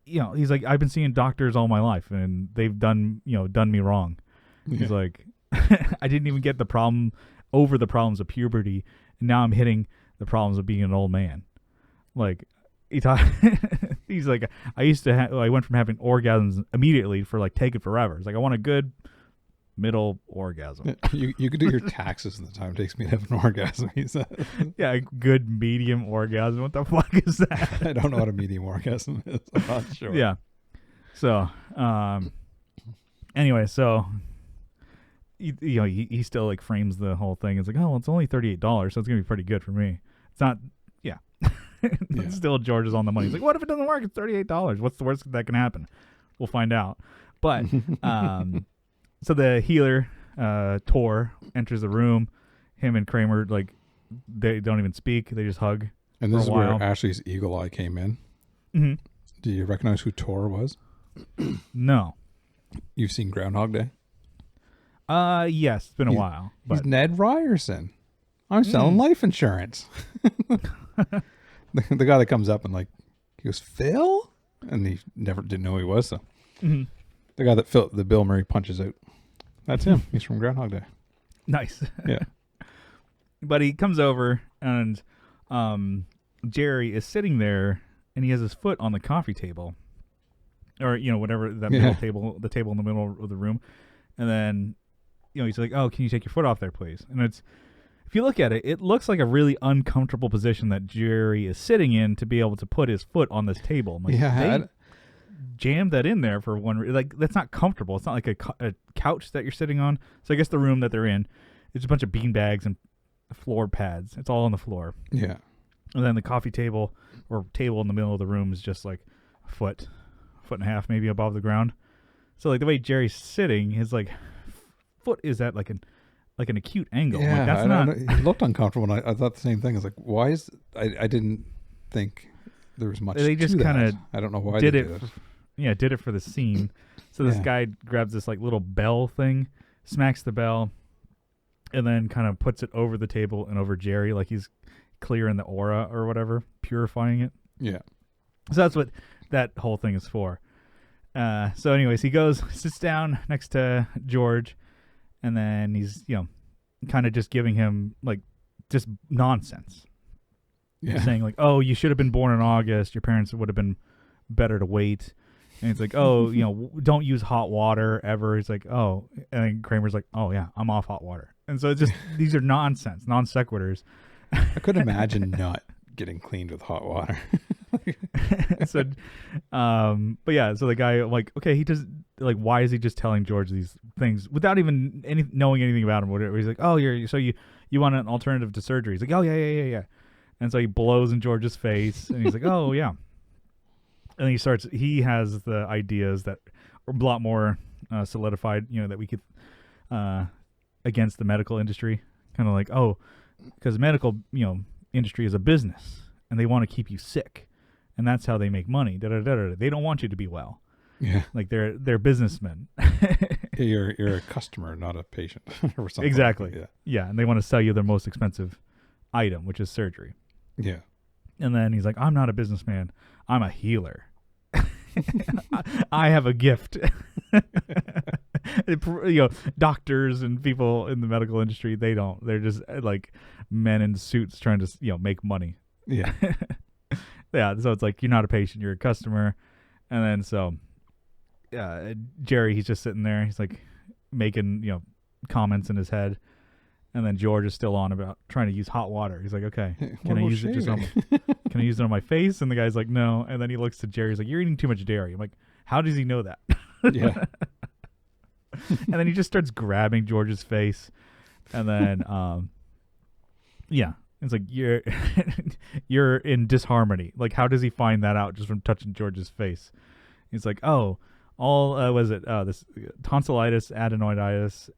S2: he's like, I've been seeing doctors all my life and they've done me wrong. Yeah. He's like, I didn't even get the problems of puberty, and now I'm hitting the problems of being an old man. Like, he's like, I went from having orgasms immediately for like take it forever. It's like, I want a good middle orgasm.
S1: You could do your taxes in the time it takes me to have an orgasm, he said.
S2: Yeah, a good medium orgasm. What the fuck is that?
S1: I don't know what a medium orgasm is. I'm not sure.
S2: Yeah. So, anyway, so he still like frames the whole thing. It's like, oh, well, it's only $38, so it's gonna be pretty good for me. It's not. Yeah. Yeah. Still, George is on the money. He's like, what if it doesn't work? It's $38. What's the worst that can happen? We'll find out. But so the healer, Tor, enters the room. Him and Kramer, like, they don't even speak. They just hug.
S1: And this is where Ashley's eagle eye came in.
S2: Mm-hmm.
S1: Do you recognize who Tor was?
S2: No.
S1: You've seen Groundhog Day?
S2: Yes, it's been a
S1: He's-
S2: while.
S1: He's
S2: But
S1: Ned Ryerson. I'm selling life insurance. The guy that comes up and like, he goes, Phil? And he never didn't know who he was. So
S2: Mhm.
S1: the guy that the Bill Murray punches out, that's him. He's from Groundhog Day.
S2: Nice.
S1: Yeah.
S2: But he comes over and Jerry is sitting there and he has his foot on the coffee table. Or, whatever that middle table, the table in the middle of the room. And then, he's like, "Oh, can you take your foot off there, please?" And if you look at it, it looks like a really uncomfortable position that Jerry is sitting in to be able to put his foot on this table. I'm like, they jammed that in there for one. Like, that's not comfortable. It's not like a couch that you're sitting on. So I guess the room that they're in, it's a bunch of bean bags and floor pads. It's all on the floor.
S1: Yeah.
S2: And then the coffee table or table in the middle of the room is just like a foot and a half maybe above the ground. So like the way Jerry's sitting, his like foot is at like an acute angle.
S1: Yeah,
S2: like, that's not.
S1: He looked uncomfortable, and I thought the same thing. I was like, why is I didn't think there was much.
S2: They just
S1: kind of. I don't know why
S2: did
S1: they
S2: it.
S1: did it.
S2: Yeah, did it for the scene. So this
S1: Yeah.
S2: guy grabs this like little bell thing, smacks the bell, and then kind of puts it over the table and over Jerry, like he's clearing the aura or whatever, purifying it.
S1: Yeah.
S2: So that's what that whole thing is for. So anyways, he goes, sits down next to George, and then he's, kind of just giving him like just nonsense.
S1: Yeah.
S2: Saying like, "Oh, you should have been born in August. Your parents would have been better to wait." And it's like, "Oh, don't use hot water ever." He's like, "Oh," and then Kramer's like, "Oh yeah, I'm off hot water." And so it's just these are nonsense, non sequiturs.
S1: I could imagine not getting cleaned with hot water.
S2: So, but yeah, so the guy like, okay, he does like, why is he just telling George these things without even knowing anything about him? Whatever. He's like, "Oh, you want an alternative to surgery?" He's like, "Oh yeah. And so he blows in George's face, and he's like, "Oh yeah." And he has the ideas that are a lot more solidified, that we could against the medical industry, kind of like, oh, because medical industry is a business and they want to keep you sick, and that's how they make money. They don't want you to be well.
S1: Yeah.
S2: Like they're businessmen.
S1: You're a customer, not a patient, or something.
S2: Exactly.
S1: Like that.
S2: Yeah, and they want to sell you their most expensive item, which is surgery.
S1: Yeah.
S2: And then he's like, "I'm not a businessman. I'm a healer. I have a gift." Doctors and people in the medical industry, they don't. They're just like men in suits trying to make money.
S1: Yeah.
S2: Yeah. So it's like, you're not a patient, you're a customer. And then so Jerry, he's just sitting there. He's like making comments in his head. And then George is still on about trying to use hot water. He's like, "Okay, can I use it just on? Can I use it on my face?" And the guy's like, "No." And then he looks to Jerry. He's like, "You're eating too much dairy." I'm like, "How does he know that?"
S1: Yeah.
S2: And then he just starts grabbing George's face, and then yeah, it's like, you're in disharmony. Like, how does he find that out just from touching George's face? He's like, "Oh, all this tonsillitis, adenoiditis,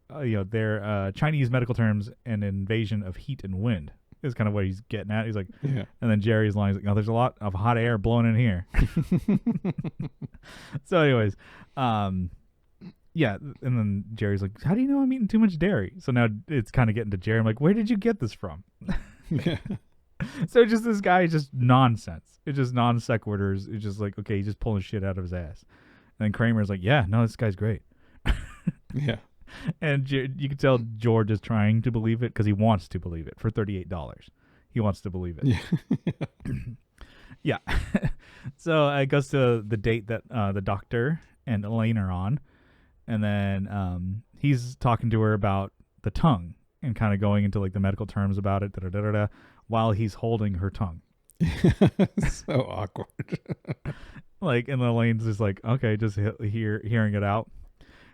S2: they're Chinese medical terms, and invasion of heat and wind," is kind of what he's getting at. He's like,
S1: Yeah.
S2: and then Jerry's line is like, "Oh, there's a lot of hot air blowing in here." So anyways, yeah, and then Jerry's like, "How do you know I'm eating too much dairy?" So now it's kind of getting to Jerry. I'm like, "Where did you get this from?"
S1: Yeah.
S2: So just this guy is just nonsense. It's just non sequiturs. It's just like, okay, he's just pulling shit out of his ass. And then Kramer's like, "Yeah, no, this guy's great."
S1: Yeah.
S2: And you can tell George is trying to believe it because he wants to believe it for $38. He wants to believe it.
S1: Yeah.
S2: Yeah. So it goes to the date that the doctor and Elaine are on. And then he's talking to her about the tongue and kind of going into like the medical terms about it, while he's holding her tongue.
S1: So awkward.
S2: Like, and Elaine's just like, okay, just hearing it out.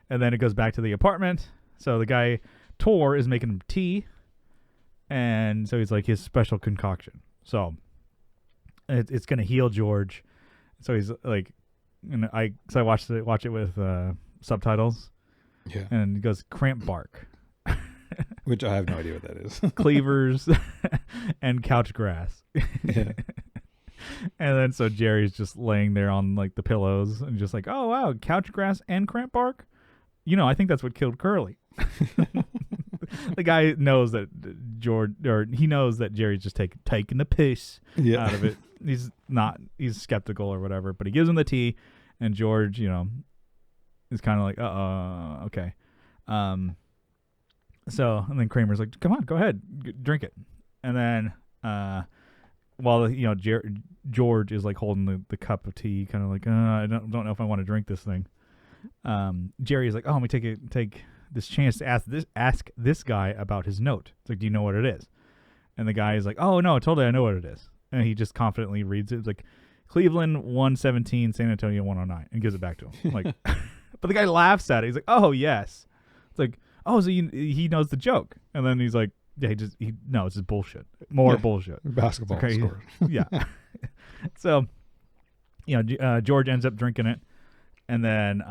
S2: And then it goes back to the apartment. So the guy, Tor, is making him tea. And so he's like, his special concoction. So it's going to heal George. So he's like, and I watch it with subtitles.
S1: Yeah.
S2: And he goes, cramp bark,
S1: Which I have no idea what that is.
S2: cleavers, and couch grass.
S1: Yeah.
S2: And then so Jerry's just laying there on like the pillows and just like, "Oh wow, couch grass and cramp bark. I think that's what killed Curly." The guy knows that he knows that Jerry's just taking the piss out of it. He's skeptical or whatever, but he gives him the tea, and George, is kind of like, okay. So, and then Kramer's like, come on, go ahead, drink it. And then, while, George is like holding the cup of tea, kind of like, I don't know if I want to drink this thing. Jerry's like, oh, let me take this chance to ask this guy about his note. It's like, do you know what it is? And the guy is like, oh no, totally, I know what it is. And he just confidently reads it. It's like, Cleveland 117, San Antonio 109, and gives it back to him. Like, but the guy laughs at it. He's like, oh yes. It's like, oh, so he knows the joke. And then he's like, yeah, no, it's just bullshit. More bullshit.
S1: Basketball score.
S2: Yeah. So, George ends up drinking it, and then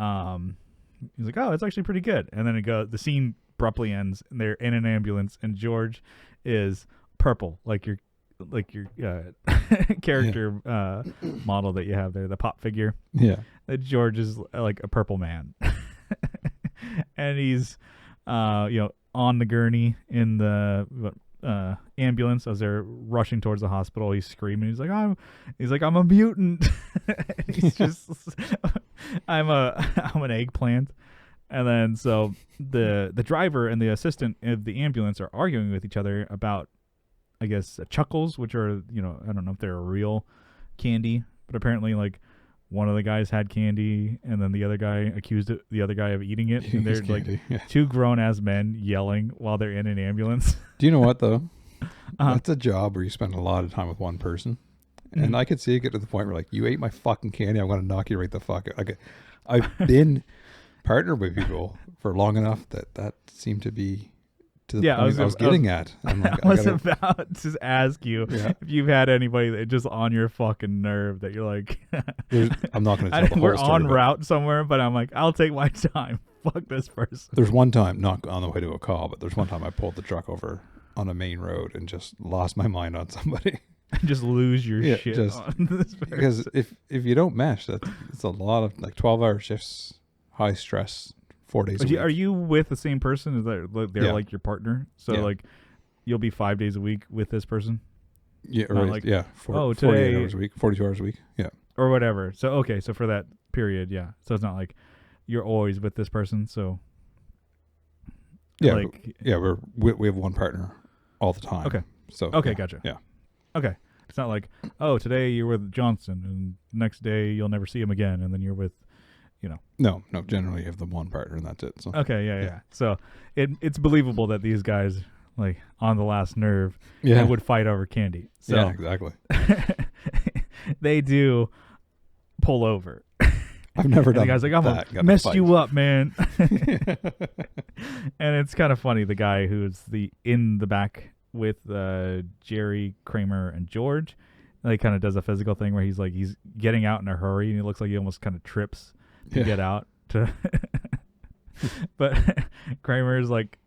S2: he's like, oh, it's actually pretty good. And then the scene abruptly ends, and they're in an ambulance, and George is purple, like your character model that you have there, the pop figure.
S1: Yeah.
S2: That George is like a purple man. And he's on the gurney in the ambulance as they're rushing towards the hospital. He's screaming. He's like, I'm a mutant. He's just, I'm an eggplant. And then so the driver and the assistant of the ambulance are arguing with each other about, I guess, chuckles, which are, I don't know if they're a real candy, but apparently like one of the guys had candy, and then the other guy accused the other guy of eating it. And they're like two grown-ass men yelling while they're in an ambulance.
S1: Do you know what, though? That's a job where you spend a lot of time with one person. And I could see it get to the point where, like, you ate my fucking candy, I'm going to knock you right the fuck out. Like, I've been partnered with people for long enough that seemed to be to the point I was getting at. I'm like,
S2: I was about to ask you if you've had anybody that just on your fucking nerve that you're like,
S1: I'm not going to tell the whole
S2: we're
S1: story,
S2: on route somewhere, but I'm like, I'll take my time. Fuck this person.
S1: There's one time, not on the way to a call, but there's one time I pulled the truck over on a main road and just lost my mind on somebody.
S2: Just lose your shit on this person.
S1: Because if you don't mesh, it's a lot of like 12-hour shifts, high stress, 4 days a week.
S2: Are you with the same person? Is that they're like your partner? So like you'll be 5 days a week with this person?
S1: Yeah, right.
S2: Like,
S1: 48 hours a week, 42 hours a week. Yeah.
S2: Or whatever. So so for that period, yeah. So it's not like you're always with this person. So
S1: yeah, we have one partner all the time.
S2: Okay.
S1: So
S2: gotcha.
S1: Yeah.
S2: Okay. It's not like, oh, today you're with Johnson, and next day you'll never see him again, and then you're with,
S1: No. Generally, you have the one partner, and that's it. So.
S2: Okay. Yeah. So it's believable that these guys, like, on the last nerve, would fight over candy. So
S1: yeah, exactly.
S2: They do pull over.
S1: I've never done.
S2: The guy's like, I'm gonna mess you up, man. And it's kind of funny. The guy who's in the back with Jerry, Kramer, and George, like, kind of does a physical thing where he's getting out in a hurry, and it looks like he almost kind of trips to get out. But Kramer's like,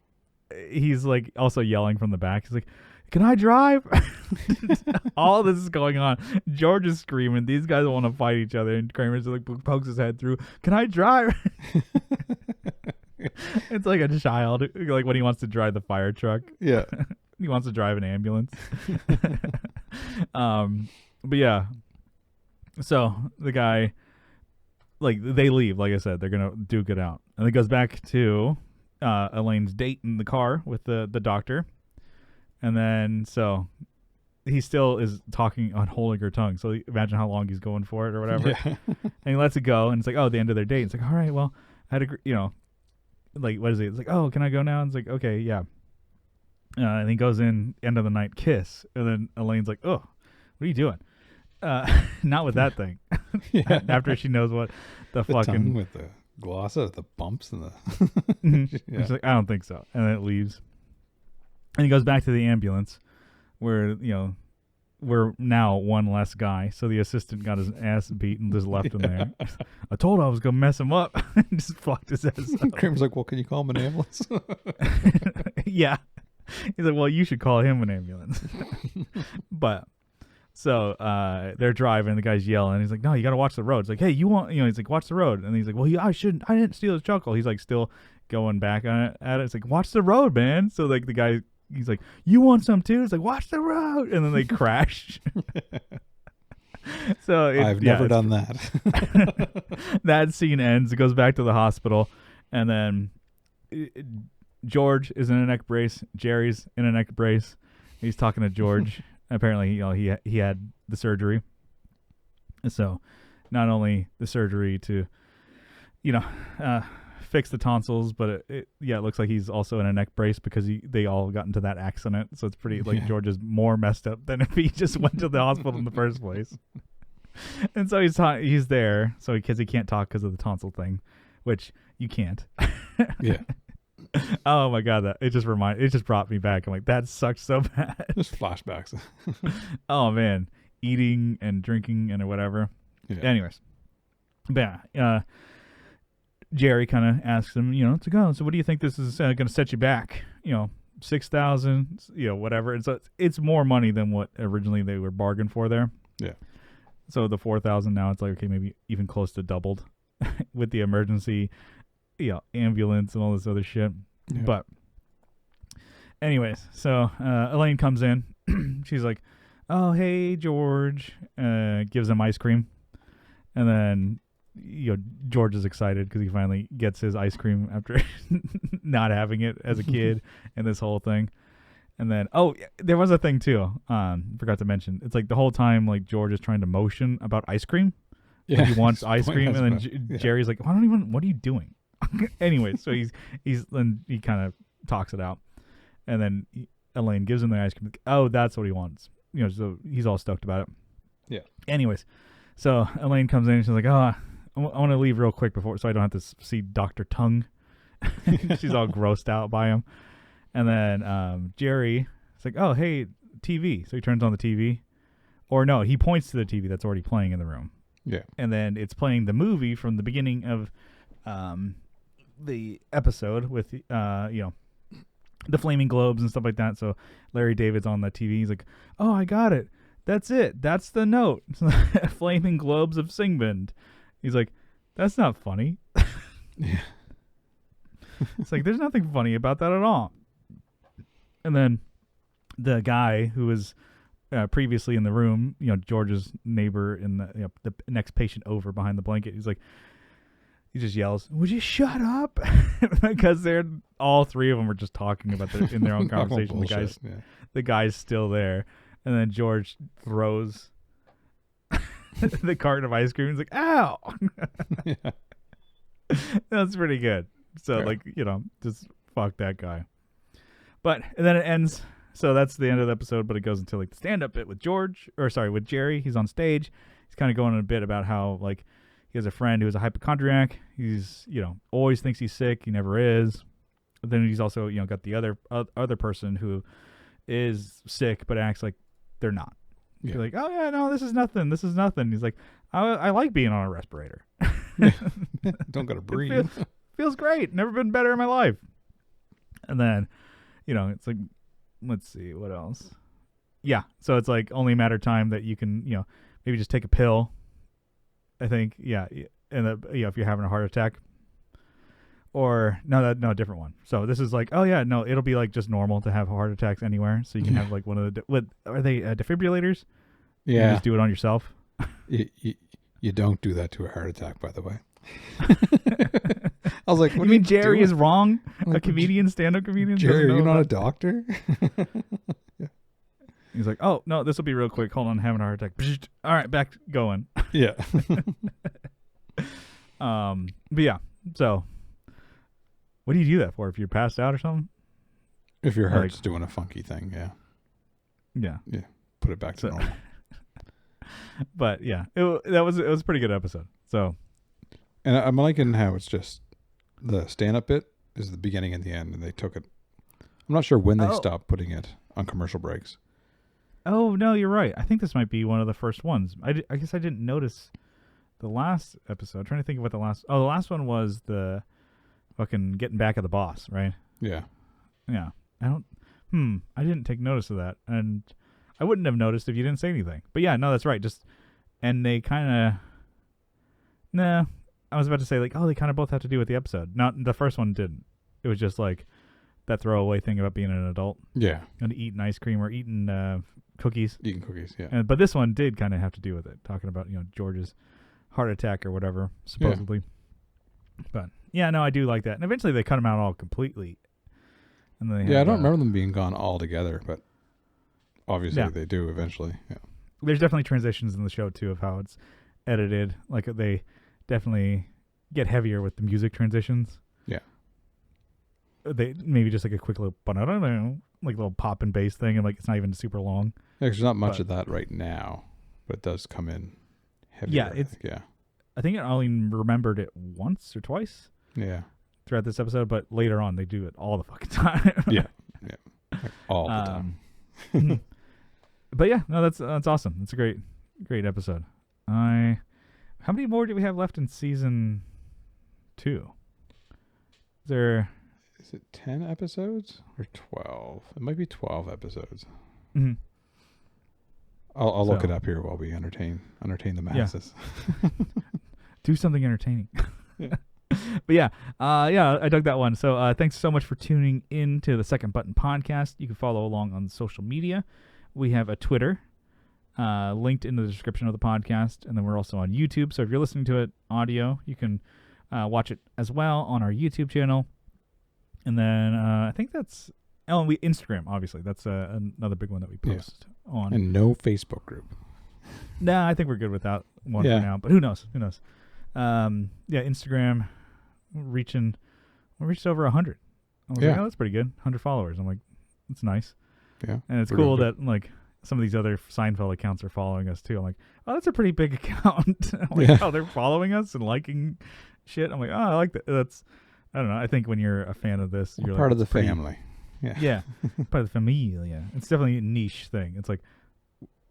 S2: he's like also yelling from the back. He's like, can I drive? All this is going on. George is screaming. These guys want to fight each other, and Kramer's like pokes his head through. Can I drive? It's like a child, like when he wants to drive the fire truck.
S1: Yeah.
S2: He wants to drive an ambulance. But yeah. So the guy, like, they leave. Like I said, they're gonna duke it out, and it goes back to Elaine's date in the car with the doctor. And then, so he still is talking on holding her tongue. So imagine how long he's going for it or whatever.
S1: Yeah.
S2: And he lets it go. And it's like, oh, the end of their date. It's like, all right, well, I had like, what is it? It's like, oh, can I go now? And it's like, okay, yeah. And he goes in, end of the night kiss. And then Elaine's like, oh, what are you doing? Not with that thing.
S1: Yeah.
S2: After she knows what the fucking.
S1: Tongue with the glossa, the bumps, and the.
S2: Yeah. She's like, I don't think so. And then it leaves. And he goes back to the ambulance where, we're now one less guy. So the assistant got his ass beat and just left him there. I told him I was going to mess him up. Just fucked his ass up.
S1: Kramer's like, well, can you call him an ambulance?
S2: Yeah. He's like, well, you should call him an ambulance. But so they're driving. The guy's yelling. He's like, no, you got to watch the road. It's like, hey, you want, he's like, watch the road. And he's like, well, I shouldn't. I didn't steal his chuckle. He's like, still going back on it at it. It's like, watch the road, man. So like the guy, he's like, you want some too? It's like, watch the road, and then they crash. So
S1: I've never done that.
S2: that scene ends. It goes back to the hospital, and then George is in a neck brace. Jerry's in a neck brace. He's talking to George. Apparently, he had the surgery. So, not only the surgery to, fix the tonsils, but it looks like he's also in a neck brace because they all got into that accident. So it's pretty like George is more messed up than if he just went to the hospital in the first place. And so he's there, so because he can't talk because of the tonsil thing, which you can't.
S1: Yeah.
S2: Oh my god, it just brought me back. I'm like, that sucks so bad.
S1: Just flashbacks.
S2: Oh man, eating and drinking and whatever.
S1: Yeah.
S2: Anyways, but yeah, Jerry kind of asks him, to go. So what do you think this is going to set you back? $6,000, whatever. And so it's more money than what originally they were bargained for there.
S1: Yeah.
S2: So the $4,000 now it's like, okay, maybe even close to doubled with the emergency, ambulance and all this other shit.
S1: Yeah.
S2: But anyways, so Elaine comes in. She's like, oh, hey, George, gives him ice cream. And then, George is excited because he finally gets his ice cream after not having it as a kid and this whole thing. And then, there was a thing too. Forgot to mention. It's like the whole time, like George is trying to motion about ice cream.
S1: Yeah.
S2: Like he wants ice cream, and then Jerry's like, what are you doing? Anyway, so then he kind of talks it out, and then Elaine gives him the ice cream. Like, oh, that's what he wants. So he's all stoked about it.
S1: Yeah.
S2: Anyways, so Elaine comes in and she's like, oh, I want to leave real quick so I don't have to see Dr. Tongue. She's all grossed out by him. And then Jerry is like, oh, hey, TV. So he turns on the TV. Or no, he points to the TV that's already playing in the room.
S1: Yeah.
S2: And then it's playing the movie from the beginning of the episode with, the Flaming Globes and stuff like that. So Larry David's on the TV. He's like, oh, I got it. That's it. That's the note. Flaming Globes of Singband. He's like, that's not funny.
S1: Yeah.
S2: It's like, there's nothing funny about that at all. And then the guy who was previously in the room, George's neighbor in the next patient over behind the blanket, he just yells, would you shut up? Because all three of them are just talking about in their own conversation. The guy's still there. And then George throws the carton of ice cream. He's like, ow.
S1: Yeah.
S2: That's pretty good. So, just fuck that guy. And then it ends. So that's the end of the episode, but it goes into the stand-up bit with with Jerry. He's on stage. He's kind of going on a bit about how, he has a friend who's a hypochondriac. He's, always thinks he's sick. He never is. But then he's also, got the other person who is sick but acts like they're not. Yeah. You're like, oh, yeah, no, this is nothing. This is nothing. He's like, I like being on a respirator.
S1: Don't gotta breathe.
S2: Feels great. Never been better in my life. And then, it's like, let's see, what else? Yeah, so it's like only a matter of time that you can, maybe just take a pill. I think, yeah, and if you're having a heart attack. Or no, different one. So this is like, oh yeah, no, it'll be just normal to have heart attacks anywhere. So you can have one of the are they defibrillators?
S1: Yeah,
S2: you just do it on yourself.
S1: You don't do that to a heart attack, by the way. I was like, what
S2: you mean Jerry is wrong?
S1: Like,
S2: a comedian, stand-up comedian?
S1: Jerry, are you not a doctor?
S2: Yeah. He's like, oh no, this will be real quick. Hold on, I'm having a heart attack. All right, back going.
S1: Yeah.
S2: But yeah, so. What do you do that for? If you're passed out or something?
S1: If your heart's doing a funky thing, yeah.
S2: Yeah.
S1: Yeah. Put it back to normal.
S2: But yeah, it was a pretty good episode. So,
S1: and I'm liking how it's just the stand-up bit is the beginning and the end, and they took it. I'm not sure when they stopped putting it on commercial breaks.
S2: Oh no, you're right. I think this might be one of the first ones. I guess I didn't notice the last episode. I'm trying to think of what the last one was the. Fucking getting back at the boss, right?
S1: Yeah.
S2: Yeah. I didn't take notice of that. And I wouldn't have noticed if you didn't say anything. But yeah, no, that's right. And they kind of, I was about to say they kind of both have to do with the episode. Not the first one didn't. It was just like that throwaway thing about being an adult
S1: Yeah.
S2: and eating ice cream or eating cookies.
S1: Eating cookies, yeah.
S2: But this one did kind of have to do with it, talking about George's heart attack or whatever, supposedly. But yeah, no, I do like that. And eventually they cut them out all completely. And they
S1: I don't remember them being gone all together, but obviously they do eventually. Yeah.
S2: There's definitely transitions in the show too of how it's edited. Like they definitely get heavier with the music transitions.
S1: Yeah.
S2: They maybe just like a quick little, like little pop and bass thing, and like it's not even super long.
S1: There's not much of that right now, but it does come in heavier.
S2: Yeah, I think I only remembered it once or twice.
S1: Yeah.
S2: Throughout this episode, but later on they do it all the fucking time.
S1: Yeah. Like all the time.
S2: But yeah, no, that's awesome. It's a great episode. How many more do we have left in season 2?
S1: Is it 10 episodes or 12? It might be 12 episodes.
S2: Mm-hmm.
S1: I'll look it up here while we entertain the masses.
S2: Yeah. Do something entertaining.
S1: Yeah.
S2: But yeah, I dug that one. So thanks so much for tuning in to the Second Button Podcast. You can follow along on social media. We have a Twitter linked in the description of the podcast, and then we're also on YouTube. So if you're listening to it audio, you can watch it as well on our YouTube channel. And then I think that's and Instagram, obviously. That's another big one that we post on.
S1: And no Facebook group.
S2: Nah, I think we're good without one for now. But who knows? Instagram, we reached over 100. I was like, oh, that's pretty good. 100 followers. I'm like, that's nice.
S1: Yeah.
S2: And it's cool that like some of these other Seinfeld accounts are following us too. I'm like, oh, that's a pretty big account. I'm like, oh, they're following us and liking shit. I'm like, oh, I like that. I don't know. I think when you're a fan of this, you're
S1: part of the family.
S2: Yeah. Part of the familia. It's definitely a niche thing. It's like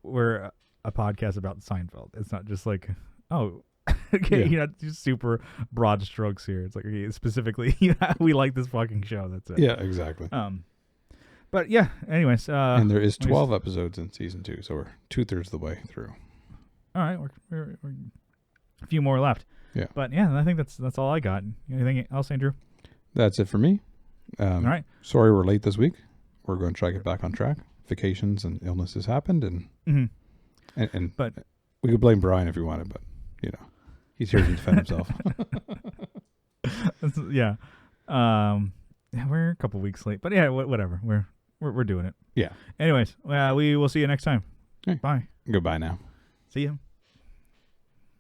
S2: we're a podcast about Seinfeld. It's not just like, oh, okay, just super broad strokes here. It's like, okay, specifically, we like this fucking show. That's it.
S1: Yeah, exactly.
S2: But yeah, anyways.
S1: And there is 12 episodes in season 2, so we're 2/3 of the way through.
S2: All right, we're a few more left.
S1: Yeah.
S2: But yeah, I think that's all I got. Anything else, Andrew?
S1: That's it for me.
S2: All right.
S1: Sorry we're late this week. We're going to try to get back on track. Vacations and illnesses happened, and but we could blame Brian if we wanted, but he's here to defend himself.
S2: Yeah. We're a couple weeks late, but yeah, whatever. We're doing it.
S1: Yeah.
S2: Anyways, we will see you next time.
S1: Okay.
S2: Bye.
S1: Goodbye now.
S2: See you.